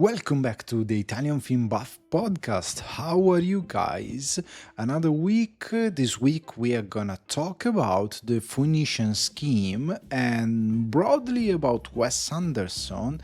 Welcome back to the Italian Film Buff podcast. How are you guys? Another week. This week we are gonna talk about the Phoenician Scheme and broadly about Wes Anderson.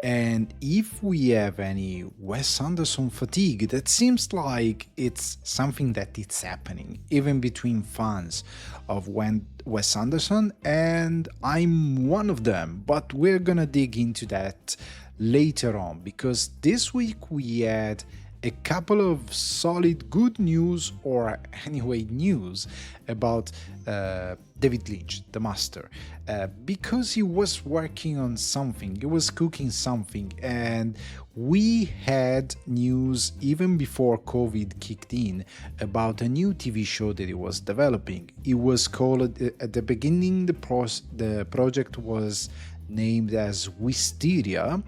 And if we have any Wes Anderson fatigue, that seems like it's something that it's happening, even between fans of Wes Anderson, and I'm one of them. But we're gonna dig into that later on because this week we had a couple of solid good news, or anyway news about David Lynch, the master, because he was working on something, he was cooking something, and we had news even before COVID kicked in about a new TV show that he was developing. It was called, at the beginning, the project was named as Wisteria,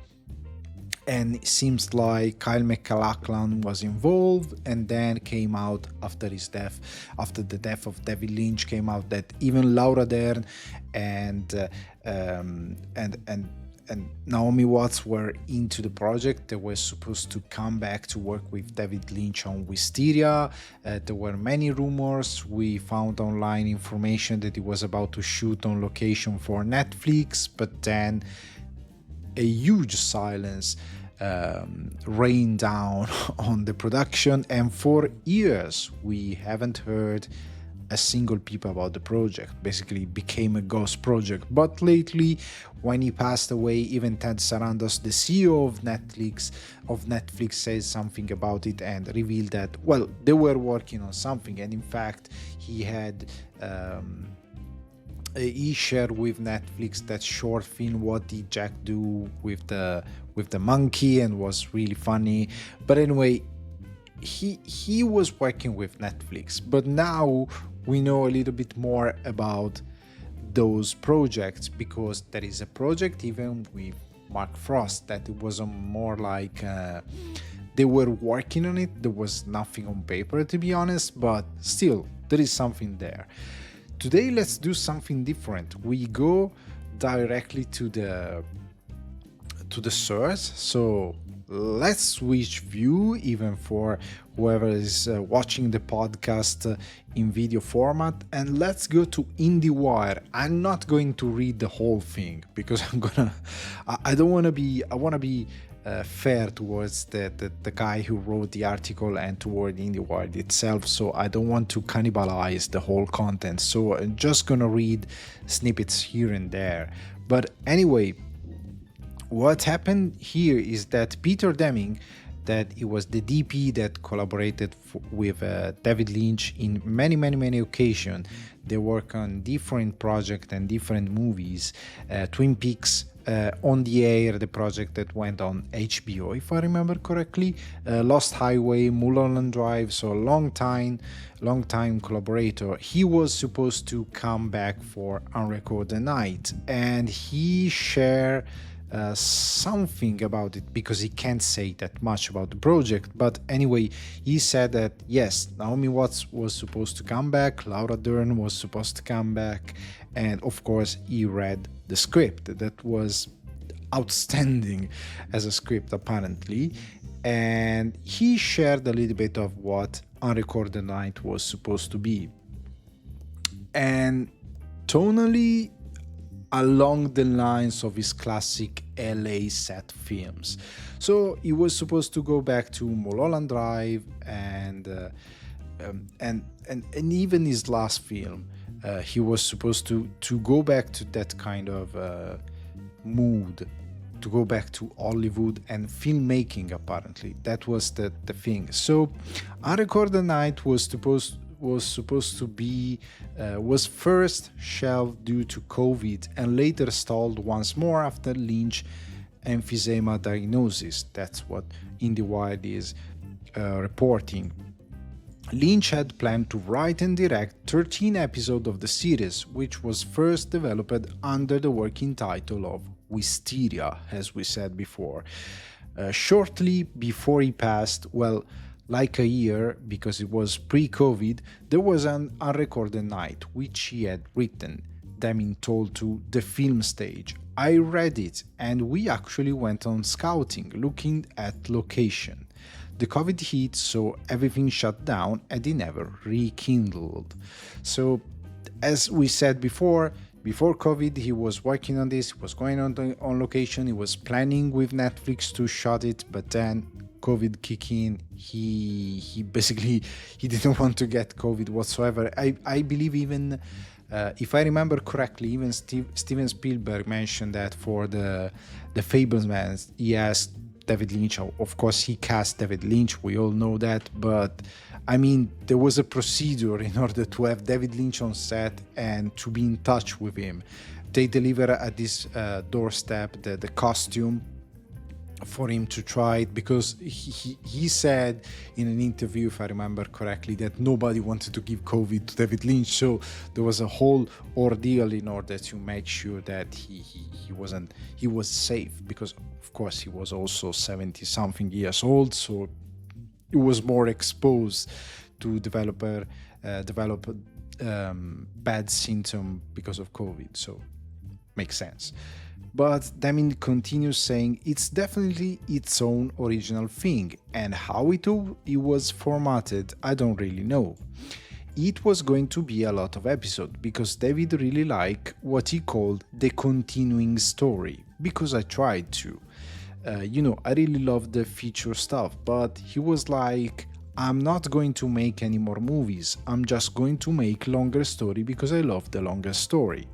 and it seems like Kyle MacLachlan was involved, and then came out after the death of David Lynch, came out that even Laura Dern and Naomi Watts were into the project. They were supposed to come back to work with David Lynch on Wisteria. There were many rumors. We found online information that he was about to shoot on location for Netflix, but then a huge silence rained down on the production, and for years we haven't heard a single peep about the project. Basically became a ghost project. But lately, when he passed away, even Ted Sarandos, the CEO of Netflix says something about it and revealed that, well, they were working on something, and in fact he shared with Netflix that short film What Did Jack Do with the monkey, and was really funny. But anyway, he was working with Netflix, but now we know a little bit more about those projects, because there is a project even with Mark Frost that it was more like they were working on it. There was nothing on paper, to be honest, but still there is something there. Today, let's do something different. We go directly to the source. So let's switch view, even for whoever is watching the podcast in video format, and let's go to IndieWire. I'm not going to read the whole thing because I want to be fair towards the guy who wrote the article and toward IndieWire itself, so I don't want to cannibalize the whole content, so I'm just gonna read snippets here and there. But anyway, what happened here is that Peter Deming, that it was the DP that collaborated with David Lynch in many occasions. They work on different projects and different movies. Twin Peaks, On the Air, the project that went on HBO, if I remember correctly, Lost Highway, Mulholland Drive, so long time collaborator. He was supposed to come back for Unrecorded Night, and he shared something about it, because he can't say that much about the project. But anyway, he said that yes, Naomi Watts was supposed to come back, Laura Dern was supposed to come back, and of course he read the script that was outstanding as a script apparently, and he shared a little bit of what Unrecorded Night was supposed to be, and tonally along the lines of his classic LA set films. So he was supposed to go back to Mulholland Drive and even his last film. He was supposed to go back to that kind of mood, to go back to Hollywood and filmmaking. Apparently, that was the thing. So, Unrecorded Night was first shelved due to COVID, and later stalled once more after Lynch emphysema diagnosis. That's what IndieWire is reporting. Lynch had planned to write and direct 13 episodes of the series, which was first developed under the working title of Wisteria, as we said before. Shortly before he passed, well, like a year, because it was pre-COVID, there was an Unrecorded Night, which he had written. Deming told to The Film Stage, I read it, and we actually went on scouting, looking at location. The COVID hit, so everything shut down and it never rekindled. So, as we said before COVID, he was working on this, he was going on location, he was planning with Netflix to shot it, but then COVID kicked in. He basically he didn't want to get COVID whatsoever. I believe even if I remember correctly, even Steven Spielberg mentioned that for the Fablemans, he asked David Lynch. Of course, he cast David Lynch. We all know that, but I mean, there was a procedure in order to have David Lynch on set and to be in touch with him. They deliver at this doorstep the costume for him to try it, because he said in an interview, if I remember correctly, that nobody wanted to give COVID to David Lynch, so there was a whole ordeal in order to make sure that he was safe, because of course he was also 70 something years old, so he was more exposed to develop bad symptom because of COVID, so makes sense. But Deming continues saying it's definitely its own original thing, and how it was formatted, I don't really know. It was going to be a lot of episodes, because David really liked what he called the continuing story, because I tried to. I really love the feature stuff, but he was like, I'm not going to make any more movies, I'm just going to make longer story because I love the longer story.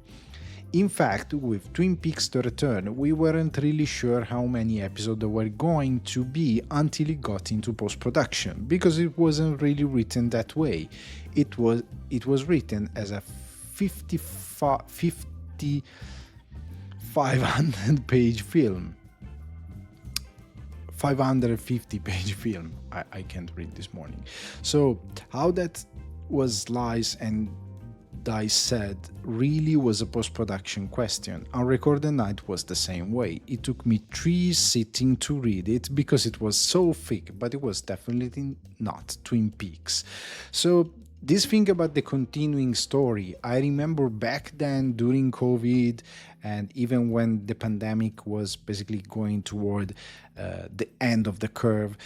In fact, with Twin Peaks: The Return, we weren't really sure how many episodes there were going to be until it got into post-production, because it wasn't really written that way. It was written as a 500-page film. 550-page film. I can't read this morning. So how that was sliced and said really was a post-production question. Unrecorded Night was the same way. It took me 3 sittings to read it because it was so thick, but it was definitely not Twin Peaks. So this thing about the continuing story, I remember back then during COVID, and even when the pandemic was basically going toward the end of the curve,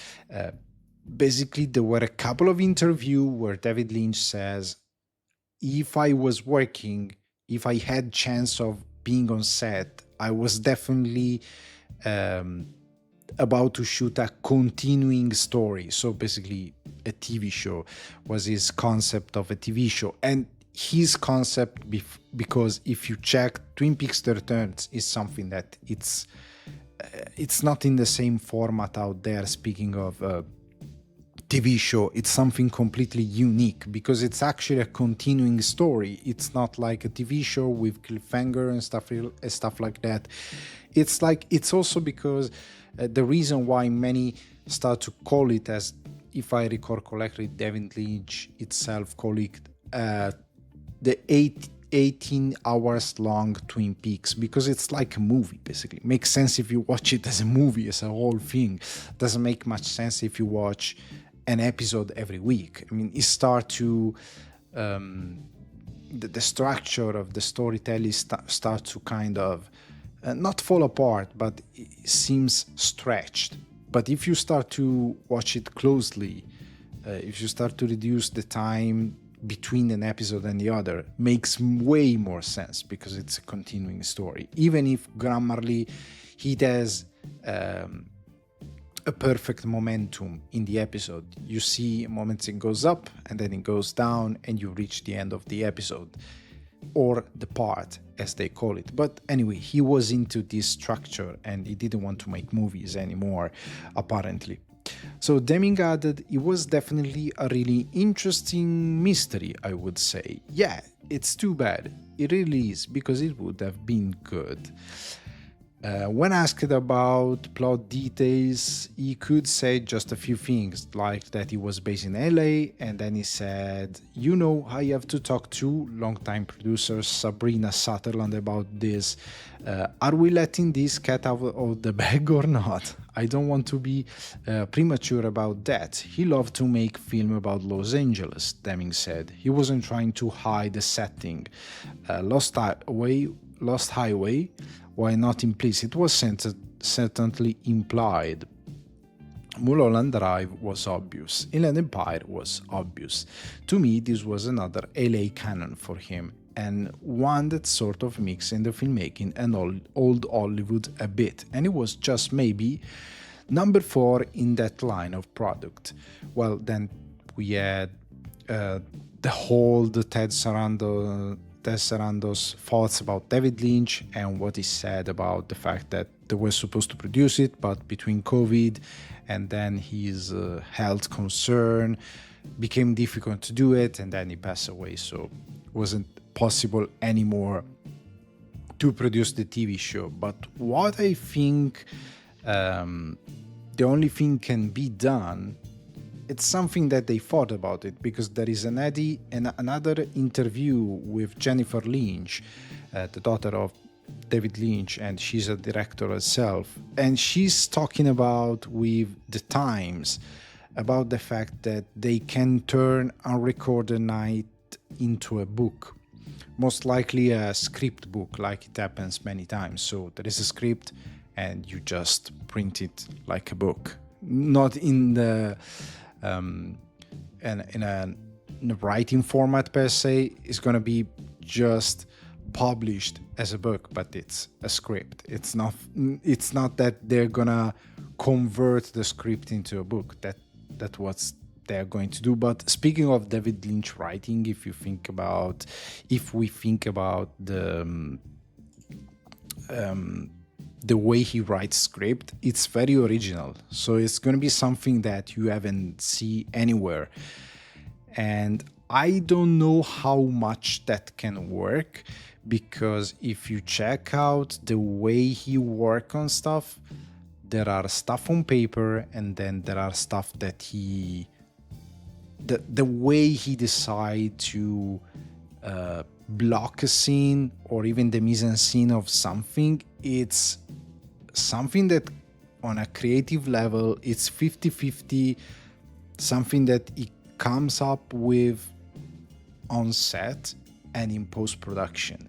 basically there were a couple of interviews where David Lynch says, if I was working, if I had chance of being on set, I was definitely about to shoot a continuing story. So basically a TV show was his concept of a TV show. And his concept, because if you check Twin Peaks: The Return, is something that it's not in the same format out there, speaking of TV show. It's something completely unique because it's actually a continuing story. It's not like a TV show with cliffhanger and stuff like that. It's also because the reason why many start to call it, as if I recall correctly, David Lynch itself called it the 18 hours long Twin Peaks, because it's like a movie basically. Makes sense if you watch it as a movie, as a whole thing. Doesn't make much sense if you watch an episode every week. I mean, it starts to the structure of the storytelling start to kind of not fall apart, but it seems stretched. But if you start to watch it closely, if you start to reduce the time between an episode and the other, makes way more sense because it's a continuing story. Even if grammarly he has a perfect momentum in the episode. You see moments it goes up and then it goes down and you reach the end of the episode, or the part as they call it. But anyway, he was into this structure and he didn't want to make movies anymore, apparently. So Deming added, it was definitely a really interesting mystery, I would say. Yeah, it's too bad. It really is, because it would have been good. When asked about plot details, he could say just a few things, like that he was based in LA, and then he said, I have to talk to longtime producer Sabrina Sutherland about this. Are we letting this cat out of the bag or not? I don't want to be premature about that. He loved to make film about Los Angeles, Deming said. He wasn't trying to hide the setting. Lost Highway Why not implicit? It was certainly implied. Mulholland Drive was obvious. Inland Empire was obvious. To me, this was another LA canon for him, and one that sort of mixed in the filmmaking and old Hollywood a bit, and it was just maybe number 4 in that line of product. Well, then we had the whole Ted Sarando's thoughts about David Lynch and what he said about the fact that they were supposed to produce it, but between COVID and then his health concern became difficult to do it, and then he passed away, so it wasn't possible anymore to produce the TV show. But what I think the only thing can be done, it's something that they thought about it, because there is another interview with Jennifer Lynch, the daughter of David Lynch, and she's a director herself, and she's talking about with the Times about the fact that they can turn Unrecorded Night into a book, most likely a script book, like it happens many times. So there is a script and you just print it like a book, not in the in a writing format per se. It's going to be just published as a book, but it's a script. It's not that they're gonna convert the script into a book. That's what they're going to do. But speaking of David Lynch writing, if we think about the way he writes script, it's very original. So it's going to be something that you haven't seen anywhere. And I don't know how much that can work, because if you check out the way he works on stuff, there are stuff on paper, and then there are stuff that the way he decides to block a scene, or even the mise-en-scene of something, it's something that on a creative level, it's 50-50, something that he comes up with on set and in post-production,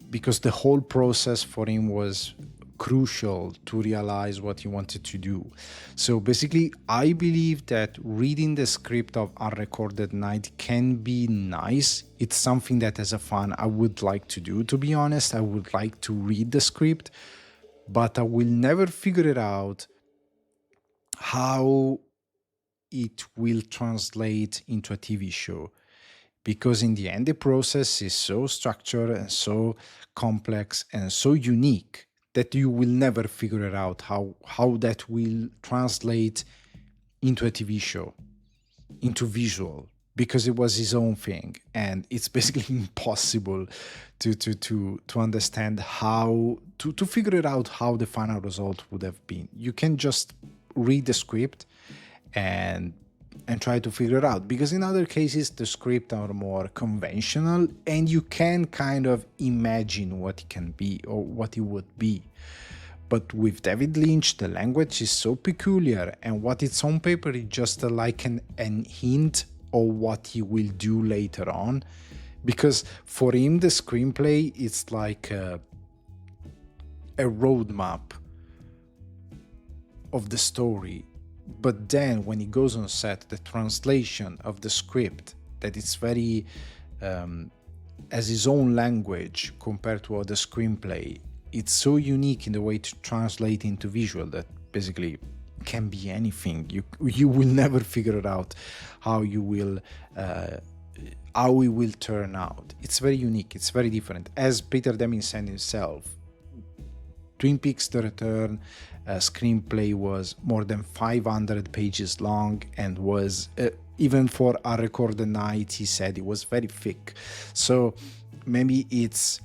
because the whole process for him was crucial to realize what he wanted to do. So basically, I believe that reading the script of Unrecorded Night can be nice. It's something that as a fan I would like to do, to be honest. I would like to read the script, but I will never figure it out how it will translate into a TV show, because in the end the process is so structured and so complex and so unique that you will never figure it out how that will translate into a TV show, into visual, because it was his own thing, and it's basically impossible to understand how to figure it out how the final result would have been. You can just read the script and try to figure it out, because in other cases the scripts are more conventional and you can kind of imagine what it can be or what it would be. But with David Lynch, the language is so peculiar, and what it's on paper is just like an hint of what he will do later on, because for him the screenplay is like a roadmap of the story. But then when he goes on set, the translation of the script, that it's very as his own language compared to other screenplay, it's so unique in the way to translate into visual that basically can be anything. You will never figure it out how it will turn out. It's very unique. It's very different. As Peter Deming said himself, Twin Peaks: The Return screenplay was more than 500 pages long, and was even for Unrecorded Night, he said it was very thick. So maybe it's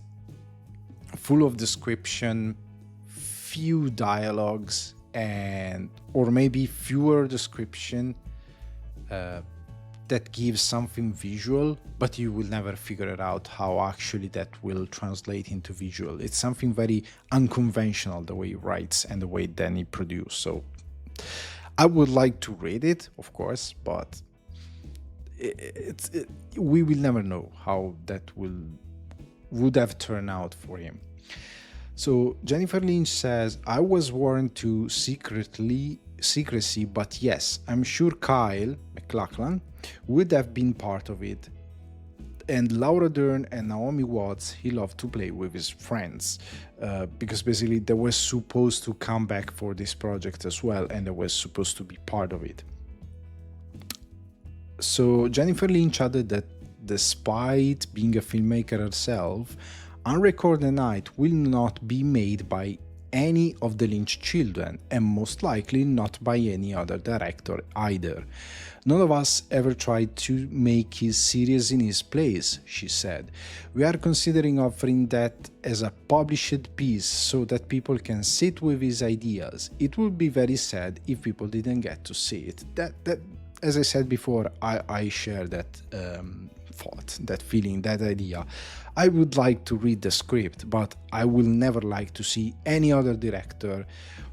full of description, few dialogues, or maybe fewer description that gives something visual, but you will never figure it out how actually that will translate into visual. It's something very unconventional, the way he writes and the way then he produces. So I would like to read it, of course, but we will never know how that would have turned out for him. So Jennifer Lynch says, I was warned to secrecy, but yes, I'm sure Kyle MacLachlan would have been part of it. And Laura Dern and Naomi Watts, he loved to play with his friends, because basically they were supposed to come back for this project as well, and they were supposed to be part of it. So Jennifer Lynch added that despite being a filmmaker herself, Unrecorded Night will not be made by any of the Lynch children, and most likely not by any other director either. None of us ever tried to make his series in his place, she said. We are considering offering that as a published piece so that people can sit with his ideas. It would be very sad if people didn't get to see it. That as I said before, I share that thought, that feeling, that idea. I would like to read the script, but I will never like to see any other director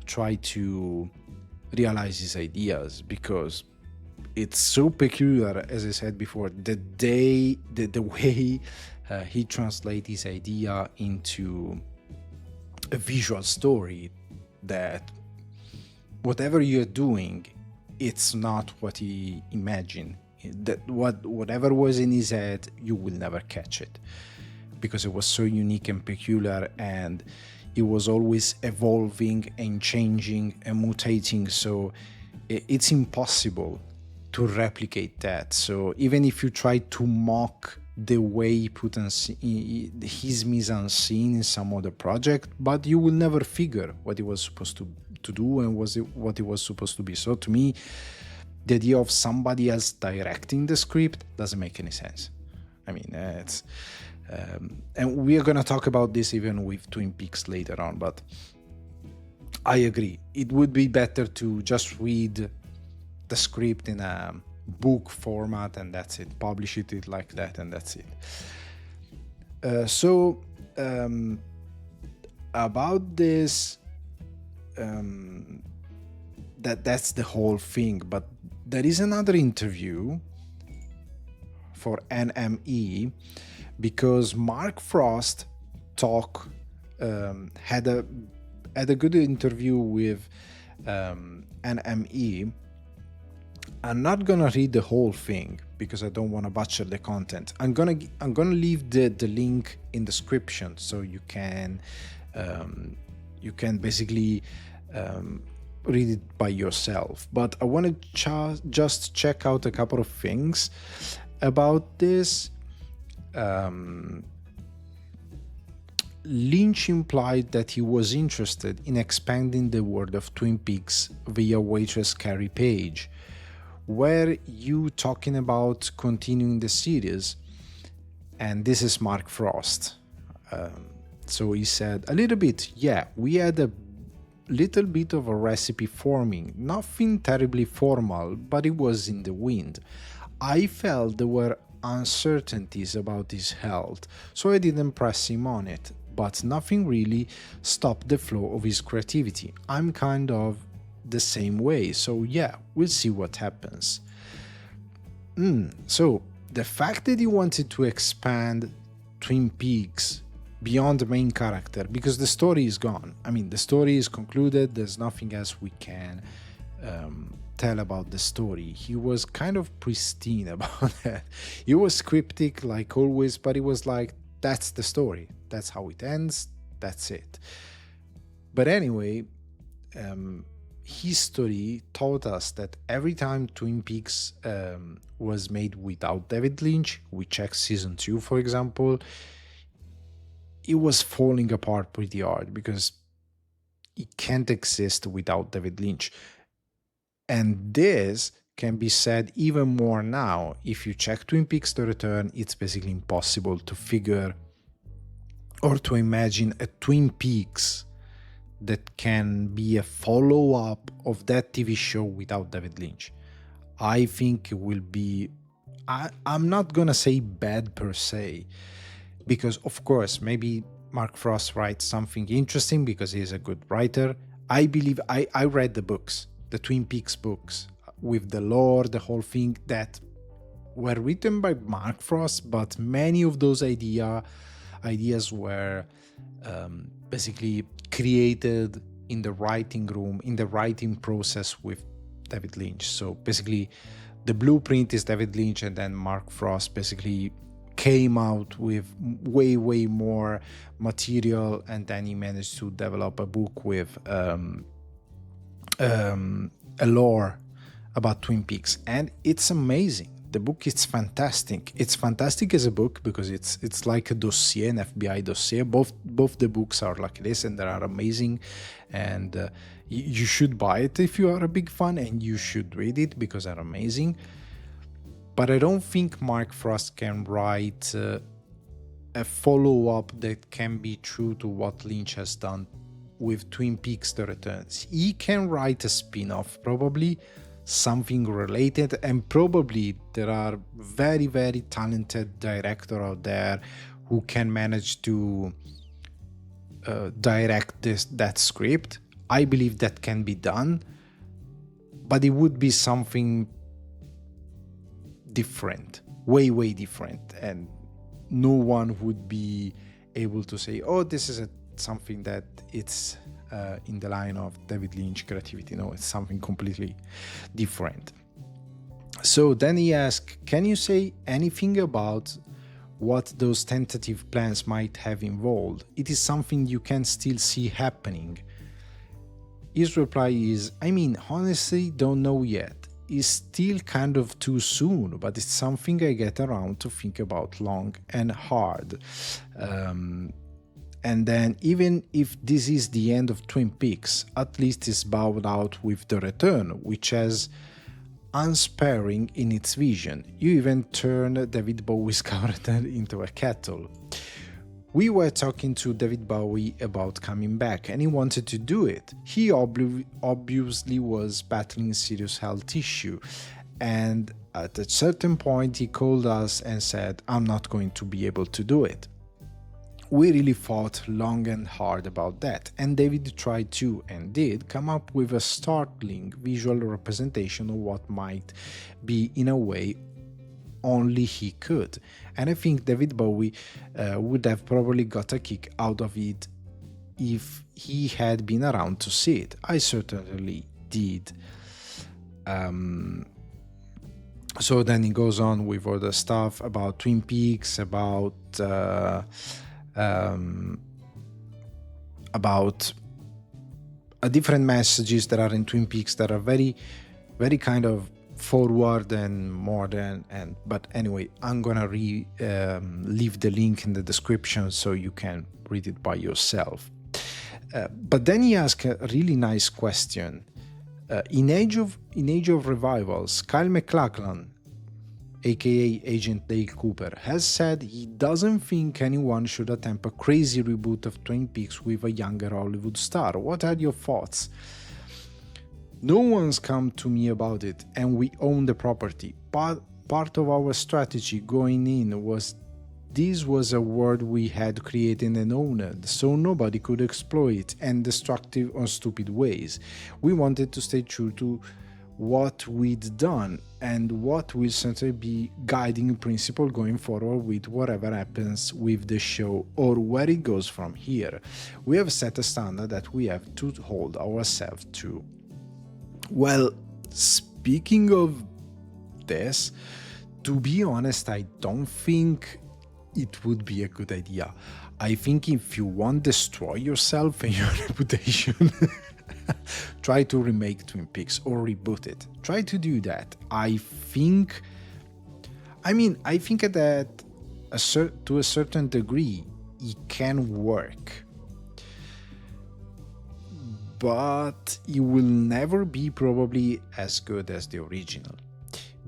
try to realize his ideas, because it's so peculiar, as I said before, the way he translates his idea into a visual story, that whatever you're doing, it's not what he imagined. That whatever was in his head, you will never catch it, because it was so unique and peculiar, and it was always evolving and changing and mutating, so it's impossible to replicate that. So even if you try to mock the way he put his mise-en-scene in some other project, but you will never figure what he was supposed to do and what it was supposed to be. So to me, the idea of somebody else directing the script doesn't make any sense. I mean, it's and we are going to talk about this even with Twin Peaks later on, but I agree. It would be better to just read the script in a book format, and that's it. Publish it like that, and that's it. So about this, that's the whole thing. But there is another interview for NME, because Mark Frost had a good interview with NME. I'm not gonna read the whole thing because I don't want to butcher the content. I'm gonna leave the link in the description, so you can basically read it by yourself. But I want to just check out a couple of things about this. Lynch implied that he was interested in expanding the world of Twin Peaks via waitress Carrie Page. Were you talking about continuing the series? And this is Mark Frost. So he said, a little bit, yeah, we had a little bit of a recipe forming, nothing terribly formal, but it was in the wind. I felt there were uncertainties about his health, so I didn't press him on it, but nothing really stopped the flow of his creativity. I'm kind of the same way, so yeah, we'll see what happens. So the fact that he wanted to expand Twin Peaks beyond the main character, because the story is gone. I mean, the story is concluded, there's nothing else we can tell about the story. He was kind of pristine about that. He was cryptic like always, but he was like, that's the story, that's how it ends, that's it. But anyway, history taught us that every time Twin Peaks was made without David Lynch, we check season 2 for example, it was falling apart pretty hard, because it can't exist without David Lynch. And this can be said even more now. If you check Twin Peaks The Return, it's basically impossible to figure or to imagine a Twin Peaks that can be a follow-up of that TV show without David Lynch. I think it will be, I'm not gonna say bad per se, because of course maybe Mark Frost writes something interesting because he's a good writer. I believe I read the books, the Twin Peaks books, with the lore, the whole thing, that were written by Mark Frost, but many of those ideas were basically created in the writing room, in the writing process with David Lynch. So basically, the blueprint is David Lynch, and then Mark Frost basically came out with way more material, and then he managed to develop a book with a lore about Twin Peaks, and it's amazing. The book is fantastic. It's fantastic as a book because it's like a dossier, an FBI dossier. Both the books are like this, and they are amazing. And you should buy it if you are a big fan, and you should read it because they're amazing. But I don't think Mark Frost can write a follow-up that can be true to what Lynch has done with Twin Peaks: The Returns. He can write a spin-off, probably something related, and probably there are very talented directors out there who can manage to direct that script. I believe that can be done, but it would be something different, way different, and no one would be able to say, oh, this is something that it's in the line of David Lynch creativity. No, it's something completely different. So then he asked, can you say anything about what those tentative plans might have involved? It is something you can still see happening. His reply is, I mean, honestly, don't know yet. It's still kind of too soon, but it's something I get around to think about long and hard. And then, even if this is the end of Twin Peaks, at least it's bowed out with The Return, which has unsparing in its vision. You even turn David Bowie's character into a kettle. We were talking to David Bowie about coming back, and he wanted to do it. He obviously was battling serious health issue, and at a certain point he called us and said, I'm not going to be able to do it. We really thought long and hard about that, and David tried to, and did, come up with a startling visual representation of what might be, in a way, only he could. And I think David Bowie would have probably got a kick out of it if he had been around to see it. I certainly did. So then he goes on with all the stuff about Twin Peaks, about different messages that are in Twin Peaks that are very kind of forward and modern, but anyway, I'm gonna leave the link in the description so you can read it by yourself. But then he asked a really nice question. In Age of Revivals, Kyle MacLachlan, aka Agent Dale Cooper, has said he doesn't think anyone should attempt a crazy reboot of Twin Peaks with a younger Hollywood star. What are your thoughts? No one's come to me about it, and we own the property. But part of our strategy going in was this was a world we had created and owned, so nobody could exploit and destructive or stupid ways. We wanted to stay true to what we'd done and what will certainly be guiding principle going forward with whatever happens with the show or where it goes from here. We have set a standard that we have to hold ourselves to. Well, speaking of this, to be honest, I don't think it would be a good idea. I think if you want to destroy yourself and your reputation, try to remake Twin Peaks or reboot it. Try to do that. I think that to a certain degree, it can work. But it will never be probably as good as the original.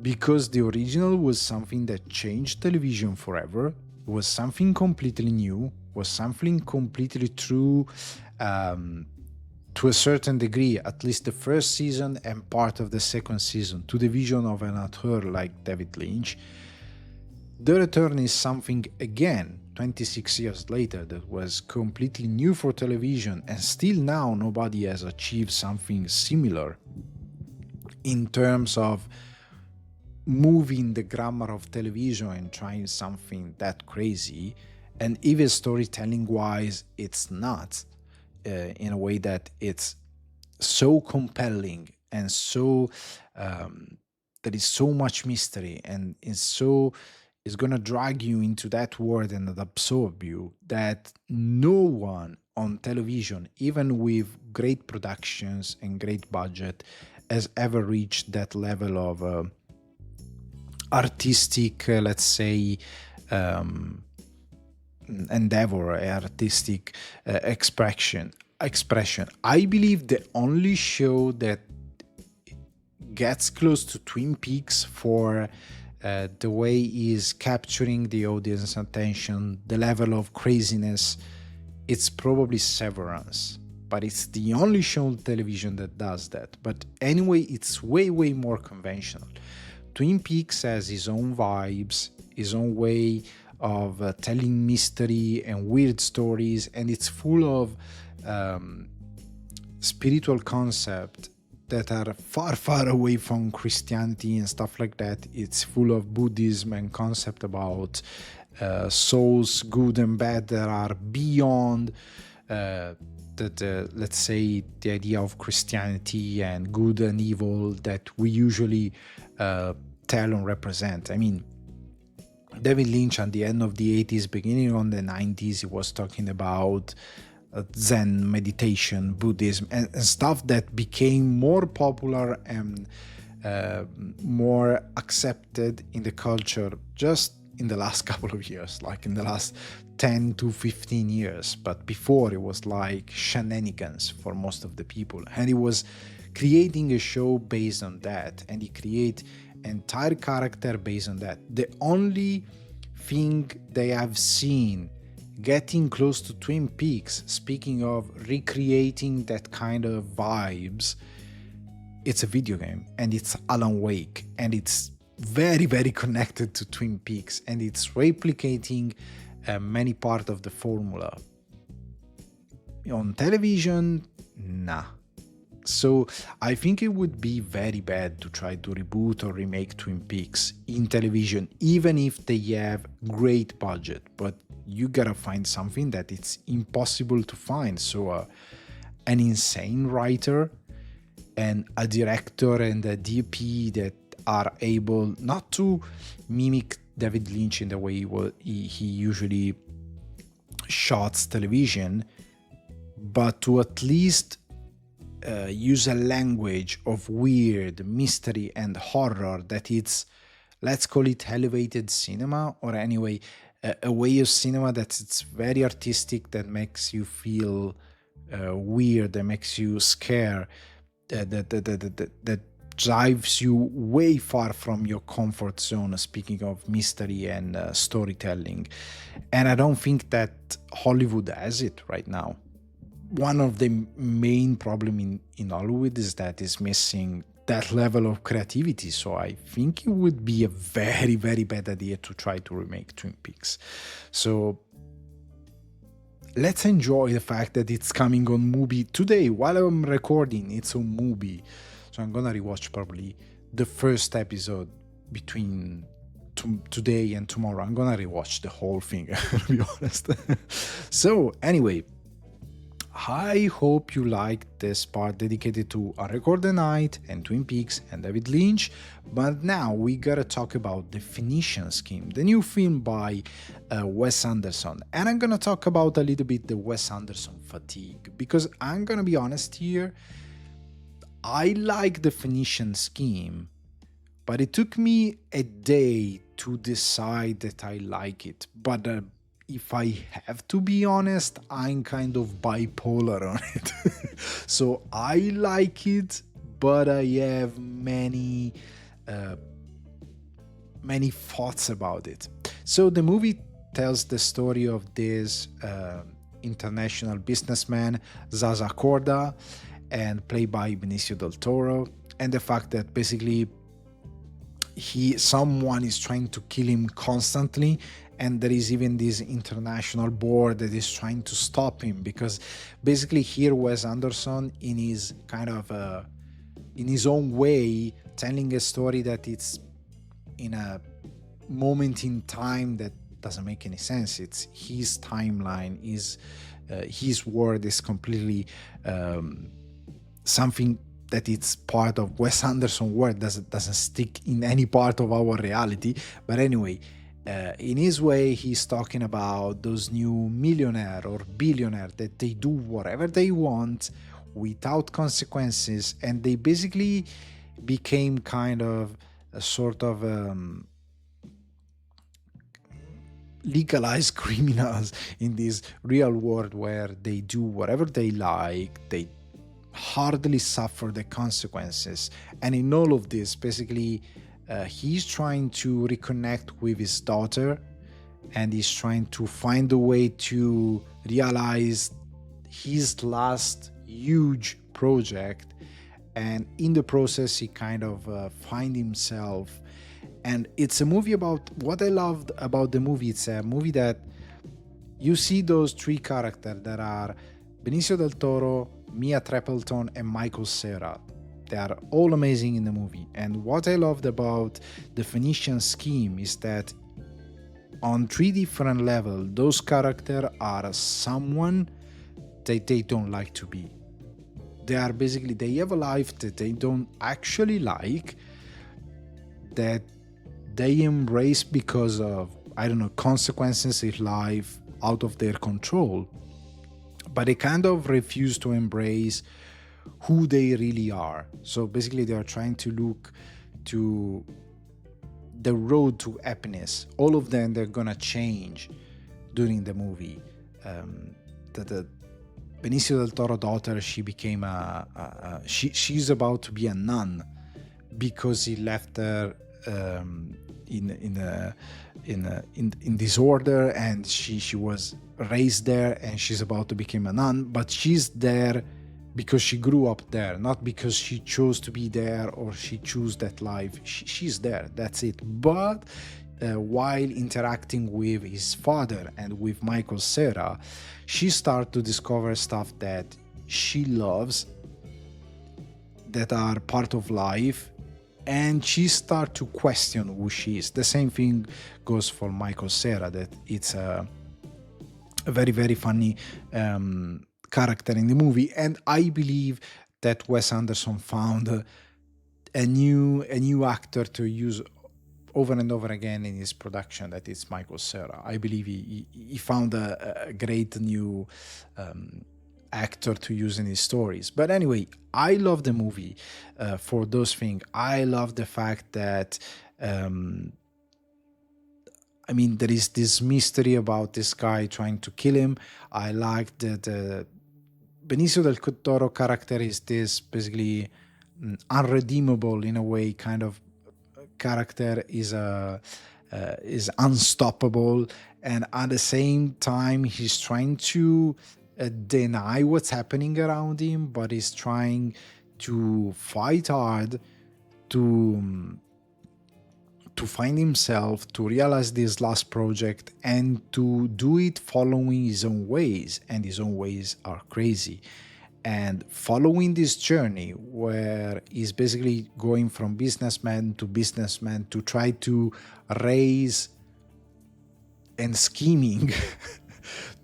Because the original was something that changed television forever, was something completely new, was something completely true to a certain degree, at least the first season and part of the second season, to the vision of an author like David Lynch. The Return is something, again, 26 years later, that was completely new for television, and still now nobody has achieved something similar in terms of moving the grammar of television and trying something that crazy And even storytelling wise, it's not, in a way that it's so compelling and so, um, there is so much mystery, and is gonna drag you into that world and absorb you, that no one on television, even with great productions and great budget, has ever reached that level of artistic, let's say, um, endeavor, artistic expression. I believe the only show that gets close to Twin Peaks for the way is capturing the audience attention, the level of craziness, it's probably Severance. But it's the only show on television that does that. But anyway, it's way, way more conventional. Twin Peaks has his own vibes, his own way of telling mystery and weird stories, and it's full of spiritual concepts that are far, far away from Christianity and stuff like that. It's full of Buddhism and concept about souls, good and bad, that are beyond let's say, the idea of Christianity and good and evil that we usually tell and represent. I mean, David Lynch at the end of the 80s, beginning on the 90s, he was talking about Zen meditation, Buddhism, and stuff that became more popular and more accepted in the culture just in the last couple of years, like in the last 10 to 15 years. But before, it was like shenanigans for most of the people. And he was creating a show based on that, and he create entire character based on that. The only thing they have seen getting close to Twin Peaks, speaking of recreating that kind of vibes, it's a video game, and it's Alan Wake, and it's very, very connected to Twin Peaks, and it's replicating many part of the formula. On television, nah. So I think it would be very bad to try to reboot or remake Twin Peaks in television, even if they have great budget. But you gotta find something that it's impossible to find. So an insane writer and a director and a DP that are able not to mimic David Lynch in the way he usually shots television, but to at least use a language of weird mystery and horror that it's, let's call it elevated cinema, or anyway a way of cinema that it's very artistic, that makes you feel weird, that makes you scared, that drives you way far from your comfort zone, speaking of mystery and storytelling. And I don't think that Hollywood has it right now. One of the main problem in Hollywood is that it's missing that level of creativity. So I think it would be a very, very bad idea to try to remake Twin Peaks. So let's enjoy the fact that it's coming on Mubi today. While I'm recording, it's on Mubi. So I'm gonna rewatch probably the first episode between today and tomorrow. I'm gonna rewatch the whole thing, to be honest. So anyway, I hope you liked this part dedicated to Unrecorded Night and Twin Peaks and David Lynch. But now we gotta talk about the Phoenician Scheme, the new film by Wes Anderson. And I'm gonna talk about a little bit the Wes Anderson fatigue, because I'm gonna be honest here, I like the Phoenician Scheme, but it took me a day to decide that I like it. But if I have to be honest, I'm kind of bipolar on it. So I like it, but I have many thoughts about it. So the movie tells the story of this international businessman, Zaza Corda, and played by Benicio del Toro, and the fact that basically someone is trying to kill him constantly, and there is even this international board that is trying to stop him, because basically here Wes Anderson, in his kind of in his own way, telling a story that it's in a moment in time that doesn't make any sense. It's his timeline, his world is completely something that it's part of Wes Anderson world, doesn't stick in any part of our reality. But anyway, in his way, he's talking about those new millionaire or billionaire that they do whatever they want without consequences, and they basically became kind of a sort of legalized criminals in this real world where they do whatever they like, they hardly suffer the consequences. And in all of this, basically, he's trying to reconnect with his daughter, and he's trying to find a way to realize his last huge project, and in the process he kind of find himself. And it's a movie about, what I loved about the movie, it's a movie that you see those three characters that are Benicio del Toro, Mia Trapelton, and Michael Cera. They are all amazing in the movie. And what I loved about the Phoenician Scheme is that on three different levels, those characters are someone that they don't like to be. They are basically, they have a life that they don't actually like, that they embrace because of, I don't know, consequences in life out of their control. But they kind of refuse to embrace who they really are. So basically they are trying to look to the road to happiness. All of them, they're gonna change during the movie. The Benicio del Toro daughter, she became she's about to be a nun because he left her in disorder, and she was raised there, and she's about to become a nun, but she's there because she grew up there, not because she chose to be there or she chose that life. She's there, that's it. But while interacting with his father and with Michael Cera, she starts to discover stuff that she loves, that are part of life, and she starts to question who she is. The same thing goes for Michael Cera, that it's a very, very funny character in the movie. And I believe that Wes Anderson found a new actor to use over and over again in his production, that is Michael Cera. I believe he found a great new actor to use in his stories. But anyway, I love the movie for those things. I love the fact that I mean, there is this mystery about this guy trying to kill him. I like the Benicio del Toro character is this basically unredeemable in a way kind of character, is unstoppable, and at the same time he's trying to deny what's happening around him, but he's trying to fight hard to find himself, to realize this last project, and to do it following his own ways, and his own ways are crazy. And following this journey where he's basically going from businessman to try to raise and scheming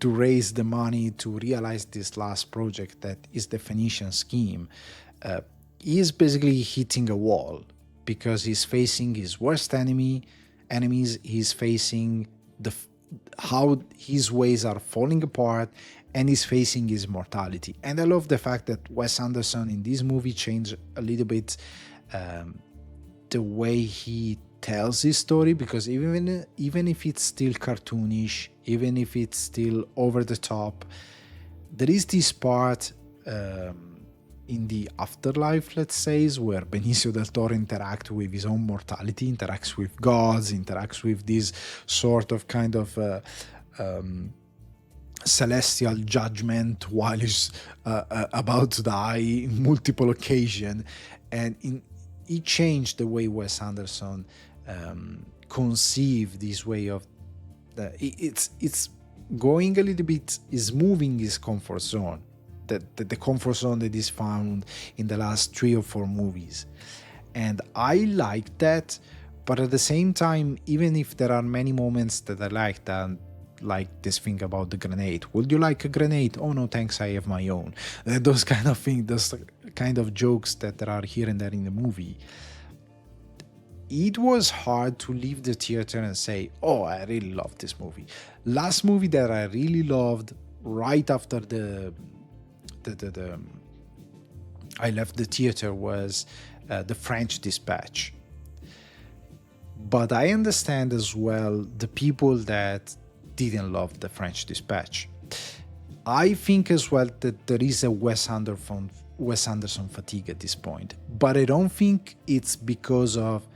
to raise the money to realize this last project that is the Phoenician Scheme, he's basically hitting a wall, because he's facing his worst enemies, he's facing how his ways are falling apart, and he's facing his mortality. And I love the fact that Wes Anderson in this movie changed a little bit the way he tells his story, because even if it's still cartoonish, even if it's still over the top, there is this part in the afterlife, let's say, where Benicio del Toro interacts with his own mortality, interacts with gods, interacts with this sort of kind of celestial judgment while he's about to die in multiple occasions. And he changed the way Wes Anderson conceived this way of it's going a little bit, is moving his comfort zone, the comfort zone that is found in the last 3 or 4 movies. And I like that, But at the same time, even if there are many moments that I like that, like this thing about the grenade. Would you like a grenade? Oh no, thanks, I have my own. Those kind of things, those kind of jokes that there are here and there in the movie. It was hard to leave the theater and say, oh, I really love this movie. Last movie that I really loved right after I left the theater was The French Dispatch. But I understand as well the people that didn't love The French Dispatch. I think as well that there is a Wes Anderson fatigue at this point, but I don't think it's because of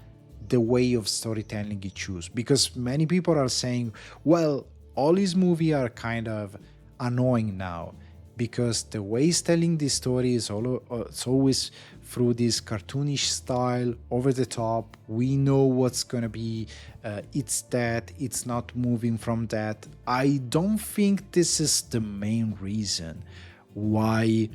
the way of storytelling he chose. Because many people are saying, well, all his movies are kind of annoying now, because the way he's telling this story is it's always through this cartoonish style, over the top. We know what's gonna be, it's that, it's not moving from that. I don't think this is the main reason why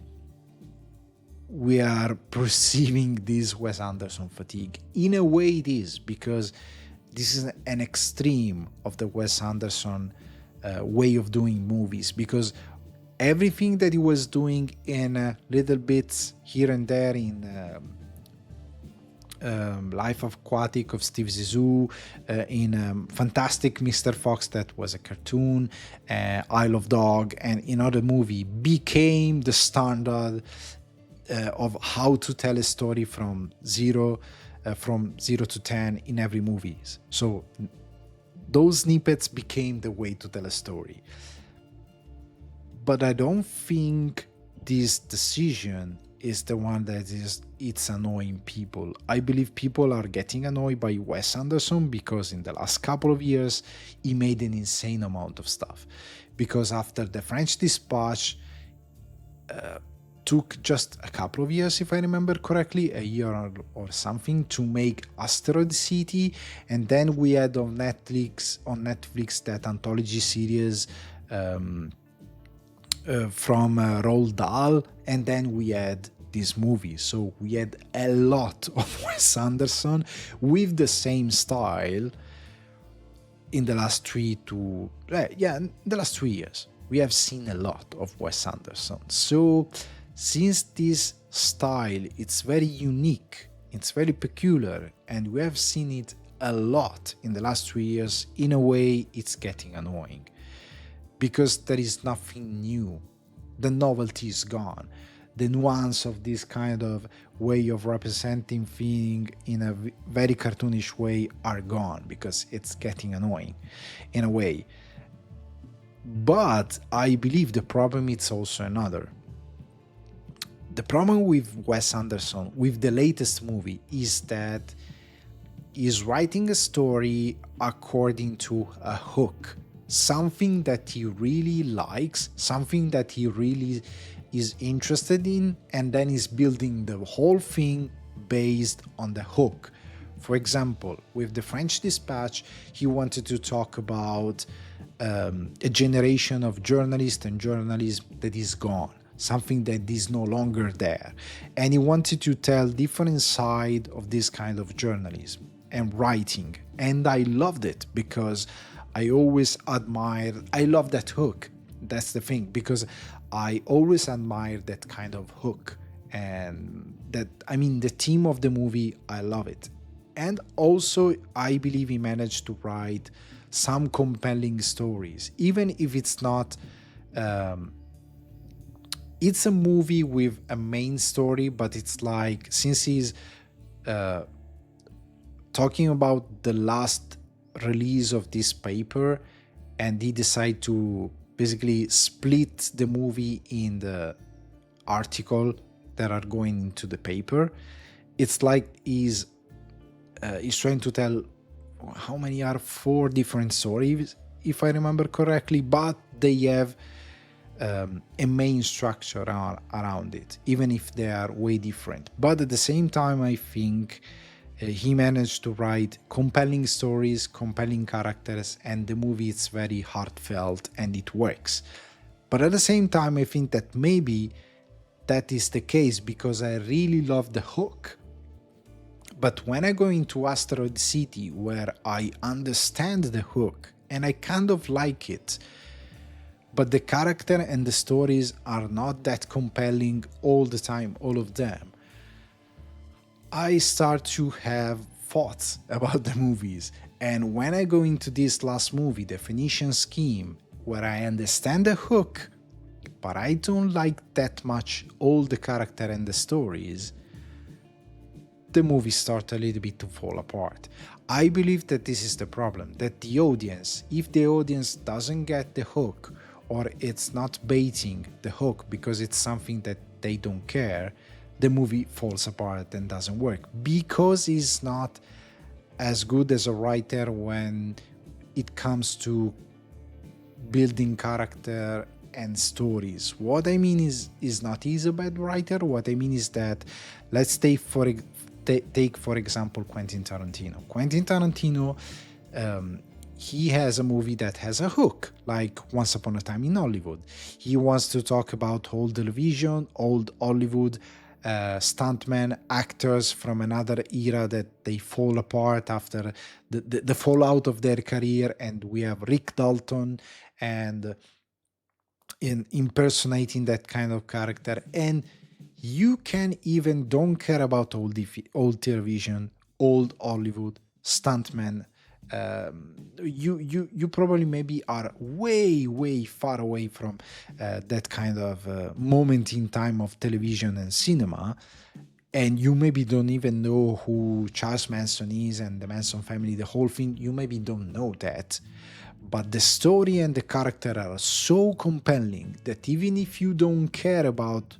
we are perceiving this Wes Anderson fatigue. In a way it is, because this is an extreme of the Wes Anderson way of doing movies, because everything that he was doing in little bits here and there in Life of Aquatic of Steve Zissou, in Fantastic Mr. Fox that was a cartoon, Isle of Dog, and in other movie became the standard of how to tell a story from zero to 10 in every movie. So those snippets became the way to tell a story. But I don't think this decision is the one that it's annoying people. I believe people are getting annoyed by Wes Anderson because in the last couple of years he made an insane amount of stuff. Because after The French Dispatch, took just a couple of years, if I remember correctly, a year or something, to make Asteroid City, and then we had on Netflix that anthology series from Roald Dahl, and then we had this movie. So we had a lot of Wes Anderson with the same style in the last 3 years. We have seen a lot of Wes Anderson. So since this style, it's very unique, it's very peculiar, and we have seen it a lot in the last 3 years, in a way it's getting annoying. Because there is nothing new. The novelty is gone. The nuance of this kind of way of representing things in a very cartoonish way are gone, because it's getting annoying in a way. But I believe the problem is also another. The problem with Wes Anderson, with the latest movie, is that he's writing a story according to a hook. Something that he really likes, something that he really is interested in, and then he's building the whole thing based on the hook. For example, with The French Dispatch, he wanted to talk about a generation of journalists and journalism that is gone, something that is no longer there. And he wanted to tell different side of this kind of journalism and writing. And I loved it, because I always I love that hook. That's the thing, because I always admire that kind of hook. And the theme of the movie, I love it. And also, I believe he managed to write some compelling stories, even if it's not... it's a movie with a main story, but it's like, since he's talking about the last release of this paper, and he decided to basically split the movie in the article that are going into the paper. It's like he's trying to tell, how many are 4 different stories, if I remember correctly, but they have a main structure around it, even if they are way different. But at the same time, I think he managed to write compelling stories, compelling characters, and the movie is very heartfelt and it works. But at the same time, I think that maybe that is the case because I really love the hook. But when I go into Asteroid City, where I understand the hook and I kind of like it, but the character and the stories are not that compelling all the time, all of them, I start to have thoughts about the movies. And when I go into this last movie, The Phoenician Scheme, where I understand the hook, but I don't like that much all the character and the stories, the movie starts a little bit to fall apart. I believe that this is the problem, that the audience, if the audience doesn't get the hook, or it's not baiting the hook because it's something that they don't care, the movie falls apart and doesn't work, because he's not as good as a writer when it comes to building character and stories. What I mean is not he's a bad writer. What I mean is that, let's take for example Quentin Tarantino. Quentin Tarantino, he has a movie that has a hook, like Once Upon a Time in Hollywood. He wants to talk about old television, old Hollywood, stuntmen, actors from another era that they fall apart after the fallout of their career, and we have Rick Dalton and in impersonating that kind of character. And you can even don't care about old television, old Hollywood, stuntmen. You probably maybe are way far away from that kind of moment in time of television and cinema, and you maybe don't even know who Charles Manson is and the Manson family, the whole thing. You maybe don't know that, but the story and the character are so compelling that even if you don't care about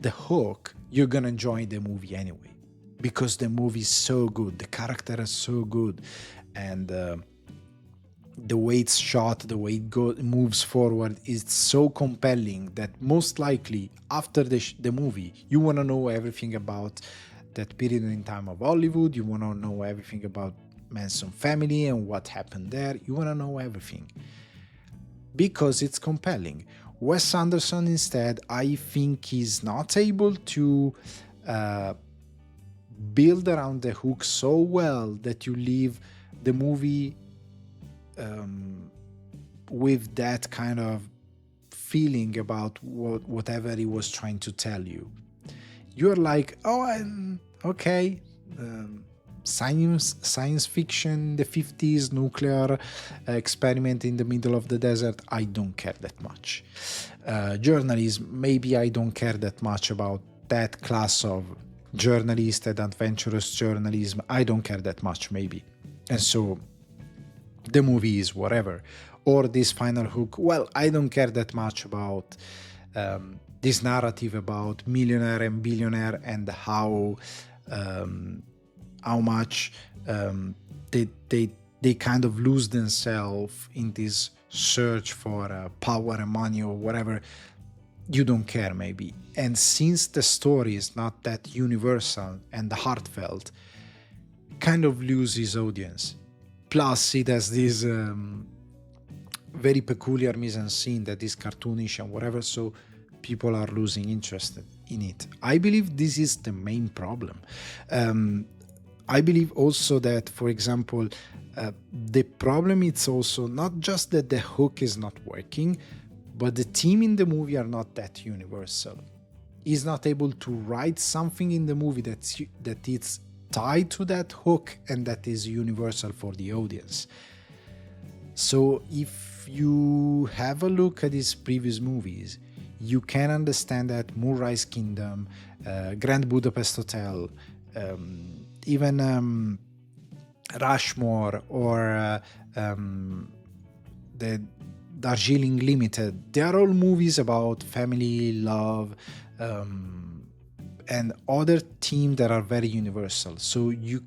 the hook, you're gonna enjoy the movie anyway, because the movie is so good, the character is so good, and the way it's shot, the way it moves forward is so compelling that most likely after the movie you want to know everything about that period in time of Hollywood. You want to know everything about Manson family and what happened there. You want to know everything because it's compelling. Wes Anderson instead, I think, is not able to build around the hook so well that you leave the movie with that kind of feeling about whatever he was trying to tell you. You're like, oh, okay, science fiction, the 50s, nuclear experiment in the middle of the desert. I don't care that much. Journalism, maybe I don't care that much about that class of journalist and adventurous journalism. I don't care that much, maybe. And so the movie is whatever. Or this final hook, well, I don't care that much about this narrative about millionaire and billionaire and how much they kind of lose themselves in this search for power and money or whatever. You don't care, maybe. And since the story is not that universal and heartfelt, kind of loses audience. Plus, it has this very peculiar mise-en-scene that is cartoonish and whatever, so people are losing interest in it. I believe this is the main problem. I believe also that, for example, the problem is also not just that the hook is not working, but the theme in the movie are not that universal. He's not able to write something in the movie that is tied to that hook and that is universal for the audience. So if you have a look at his previous movies, you can understand that Moonrise Kingdom, Grand Budapest Hotel, even Rushmore or the Darjeeling Limited, they are all movies about family, love, and other themes that are very universal. So you,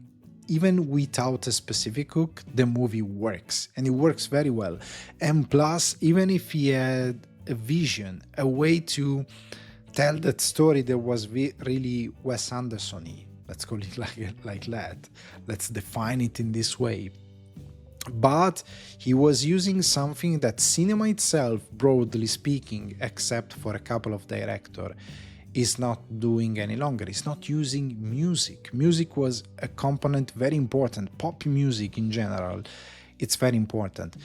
even without a specific hook, the movie works, and it works very well. And plus, even if he had a vision, a way to tell that story that was really Wes Anderson-y, let's call it like that, let's define it in this way. But he was using something that cinema itself, broadly speaking, except for a couple of directors, is not doing any longer. It's not using music. Music was a component very important. Pop music in general, it's very important.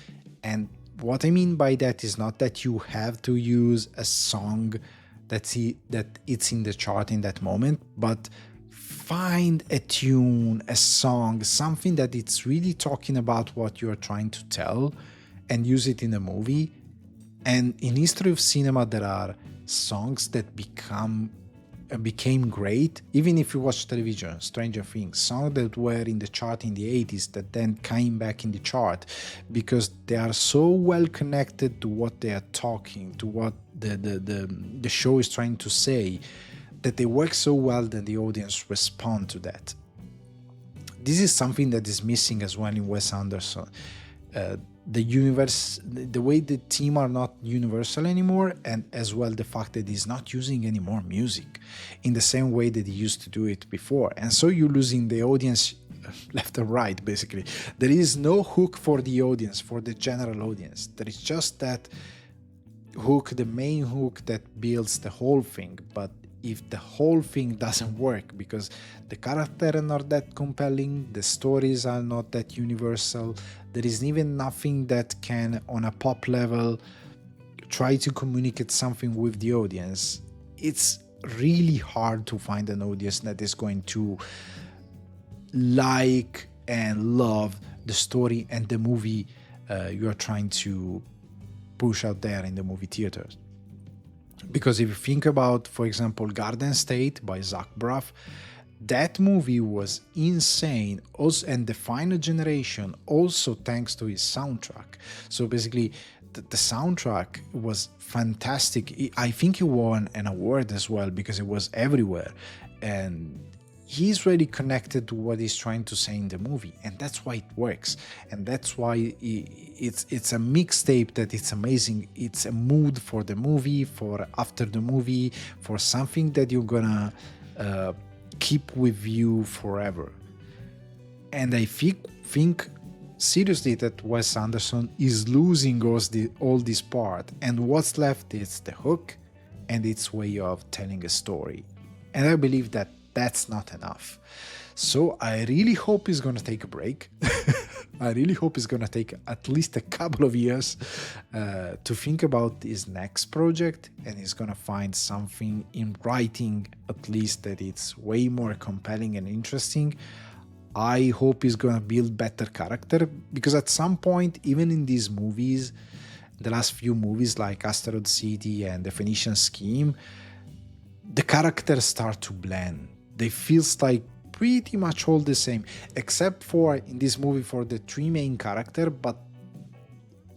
And what I mean by that is not that you have to use a song that it's in the chart in that moment, but find a tune, a song, something that it's really talking about what you're trying to tell, and use it in a movie. And in history of cinema, there are songs that became great. Even if you watch television, Stranger Things, songs that were in the chart in the 80s that then came back in the chart because they are so well connected to what they are talking, to what the show is trying to say, that they work so well that the audience respond to that. This is something that is missing as well in Wes Anderson. The universe, the way the theme are not universal anymore, and as well the fact that he's not using any more music in the same way that he used to do it before. And so you're losing the audience left and right, basically. There is no hook for the audience, for the general audience. There is just that hook, the main hook that builds the whole thing. But if the whole thing doesn't work because the characters are not that compelling, the stories are not that universal, there is even nothing that can, on a pop level, try to communicate something with the audience, it's really hard to find an audience that is going to like and love the story and the movie you are trying to push out there in the movie theaters. Because if you think about, for example, Garden State by Zach Braff, that movie was insane also, and defined a generation also thanks to his soundtrack. So basically, the soundtrack was fantastic. I think he won an award as well because it was everywhere. And he's really connected to what he's trying to say in the movie, and that's why it works, and that's why it's a mixtape that it's amazing. It's a mood for the movie, for after the movie, for something that you're gonna keep with you forever. And I think seriously that Wes Anderson is losing all this part, and what's left is the hook and its way of telling a story. And I believe that that's not enough. So I really hope he's gonna take a break. I really hope he's gonna take at least a couple of years to think about his next project, and he's gonna find something in writing at least that it's way more compelling and interesting. I hope he's gonna build better character, because at some point, even in these movies, the last few movies like Asteroid City and the Phoenician Scheme, the characters start to blend. They feels like pretty much all the same, except for in this movie for the three main characters, but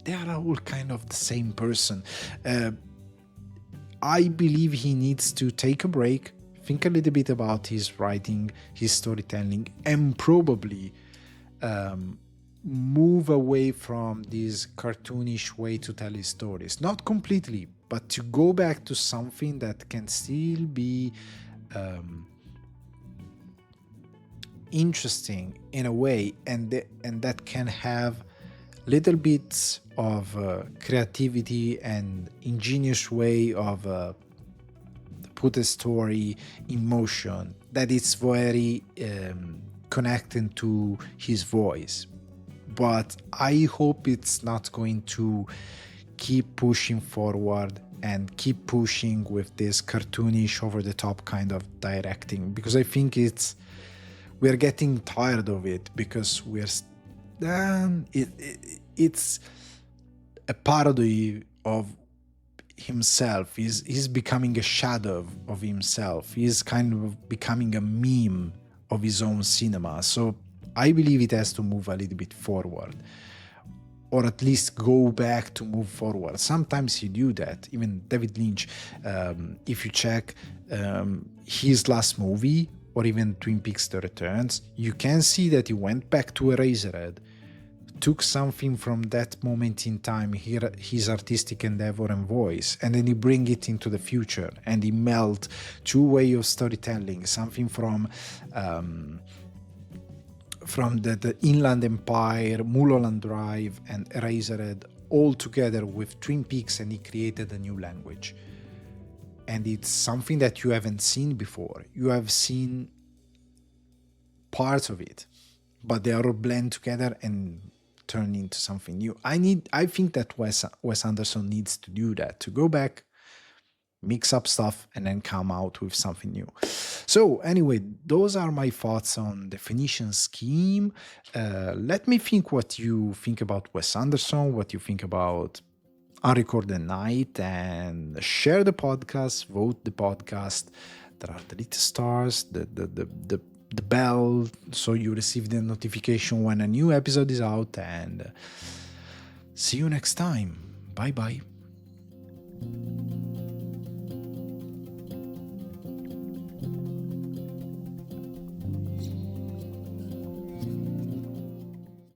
they are all kind of the same person. I believe he needs to take a break, think a little bit about his writing, his storytelling, and probably move away from this cartoonish way to tell his stories. Not completely, but to go back to something that can still be interesting in a way, and that can have little bits of creativity and ingenious way of put a story in motion that is very connecting to his voice. But I hope it's not going to keep pushing forward and keep pushing with this cartoonish over-the-top kind of directing, because I think we're getting tired of it, because it's a parody of himself. He's becoming a shadow of himself. He's kind of becoming a meme of his own cinema. So I believe it has to move a little bit forward, or at least go back to move forward. Sometimes he do that. Even David Lynch, if you check his last movie, or even Twin Peaks The Returns, you can see that he went back to Eraserhead, took something from that moment in time, his artistic endeavor and voice, and then he bring it into the future, and he melt two way of storytelling, something from the Inland Empire, Mulholland Drive, and Eraserhead all together with Twin Peaks, and he created a new language. and it's something that you haven't seen before. You have seen parts of it, but they are all blend together and turn into something new. I think that Wes Anderson needs to do that, to go back, mix up stuff, and then come out with something new. So anyway, those are my thoughts on the Phoenician Scheme. Let me think what you think about Wes Anderson, what you think about Unrecorded Night, and share the podcast, vote the podcast. There are the little stars, the bell, so you receive the notification when a new episode is out, and see you next time. Bye bye.